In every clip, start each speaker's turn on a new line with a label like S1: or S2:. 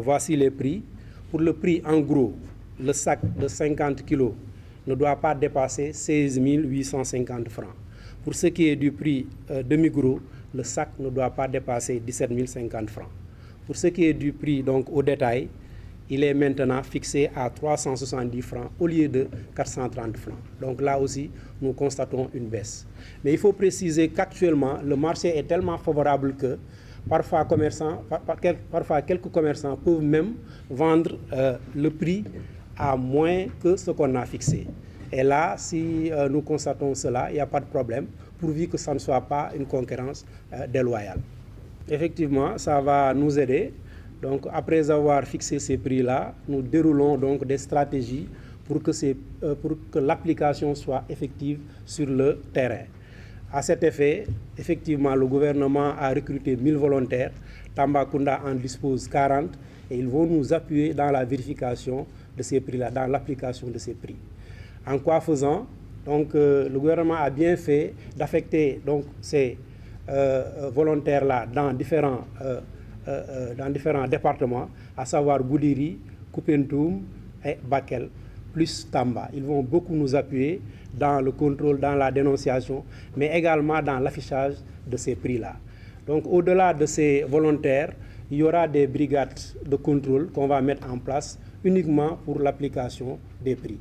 S1: voici les prix. Pour le prix en gros, le sac de 50 kg ne doit pas dépasser 16 850 francs. Pour ce qui est du prix demi-gros, le sac ne doit pas dépasser 17 050 francs. Pour ce qui est du prix donc, au détail, il est maintenant fixé à 370 francs au lieu de 430 francs. Donc là aussi, nous constatons une baisse. Mais il faut préciser qu'actuellement, le marché est tellement favorable que parfois quelques commerçants peuvent même vendre le prix à moins que ce qu'on a fixé. Et là, si nous constatons cela, il n'y a pas de problème, pourvu que ça ne soit pas une concurrence déloyale. Effectivement, ça va nous aider. Donc, après avoir fixé ces prix-là, nous déroulons donc des stratégies pour que l'application soit effective sur le terrain. À cet effet, effectivement, le gouvernement a recruté 1000 volontaires. Tambacounda en dispose 40 et ils vont nous appuyer dans la vérification de ces prix-là, dans l'application de ces prix. En quoi faisant, donc, le gouvernement a bien fait d'affecter donc, ces volontaires-là dans différents départements, à savoir Goudiri, Koupentoum et Bakel, plus Tamba. Ils vont beaucoup nous appuyer dans le contrôle, dans la dénonciation, mais également dans l'affichage de ces prix-là. Donc au-delà de ces volontaires, il y aura des brigades de contrôle qu'on va mettre en place uniquement pour l'application des prix.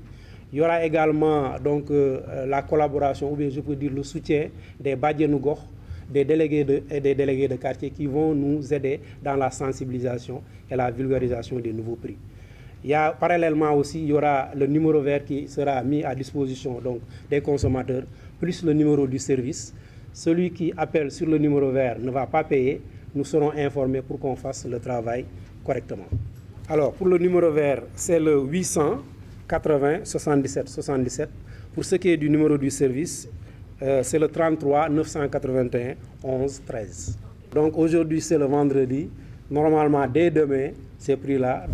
S1: Il y aura également donc, la collaboration, ou bien je peux dire le soutien des Badjenougor, des délégués et des délégués de quartier qui vont nous aider dans la sensibilisation et la vulgarisation des nouveaux prix. Parallèlement aussi, il y aura le numéro vert qui sera mis à disposition donc, des consommateurs, plus le numéro du service. Celui qui appelle sur le numéro vert ne va pas payer. Nous serons informés pour qu'on fasse le travail correctement. Alors, pour le numéro vert, c'est le 800 80 77 77. Pour ce qui est du numéro du service, c'est le 33 981 11 13. Donc aujourd'hui, c'est le vendredi. Normalement, dès demain, ces prix-là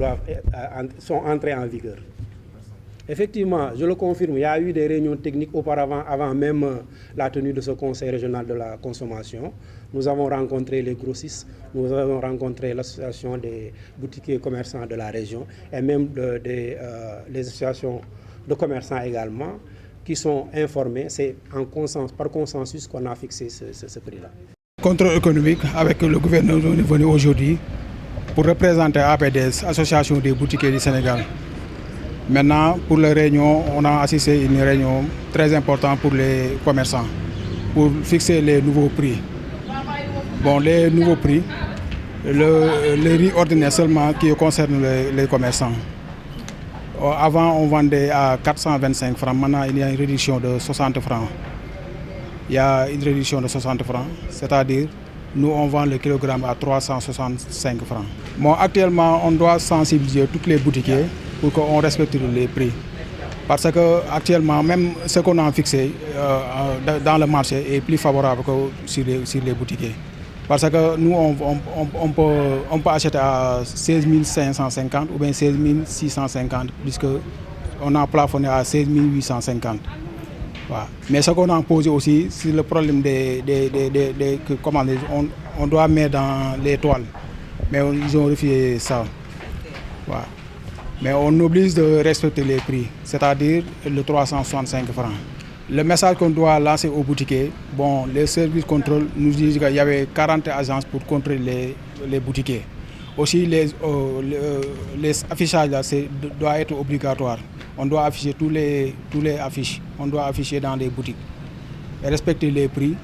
S1: sont entrés en vigueur. Effectivement, je le confirme, il y a eu des réunions techniques auparavant, avant même la tenue de ce Conseil régional de la consommation. Nous avons rencontré les grossistes, nous avons rencontré l'association des boutiquiers commerçants de la région et même les associations de commerçants également qui sont informés. C'est par consensus qu'on a fixé ce prix-là.
S2: Contrôle économique avec le gouverneur est venu aujourd'hui pour représenter APDS, Association des boutiquiers du Sénégal. Maintenant, pour la réunion, on a assisté à une réunion très importante pour les commerçants, pour fixer les nouveaux prix. Bon, les nouveaux prix, le riz ordinaire seulement qui concerne les commerçants. Avant, on vendait à 425 francs, maintenant il y a une réduction de 60 francs. Il y a une réduction de 60 francs, c'est-à-dire nous on vend le kilogramme à 365 francs. Bon, actuellement, on doit sensibiliser toutes les boutiquiers pour qu'on respecte les prix. Parce que actuellement, même ce qu'on a fixé dans le marché est plus favorable que sur les boutiquiers. Parce que nous, on peut acheter à 16 550 ou bien 16 650, puisque on a plafonné à 16 850. Voilà. Mais ce qu'on a posé aussi, c'est le problème on doit mettre dans les toiles. Mais ils ont refusé ça. Voilà. Mais on oblige de respecter les prix, c'est-à-dire le 365 francs. Le message qu'on doit lancer aux boutiquiers, bon, les services contrôle nous disent qu'il y avait 40 agences pour contrôler les boutiquiers. Aussi, les affichages là, doit être obligatoire. On doit afficher tous les affiches, on doit afficher dans les boutiques. Et respecter les prix,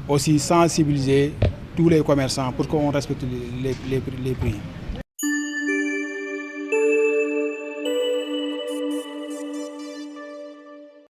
S2: aussi sensibiliser tous les commerçants pour qu'on respecte les prix.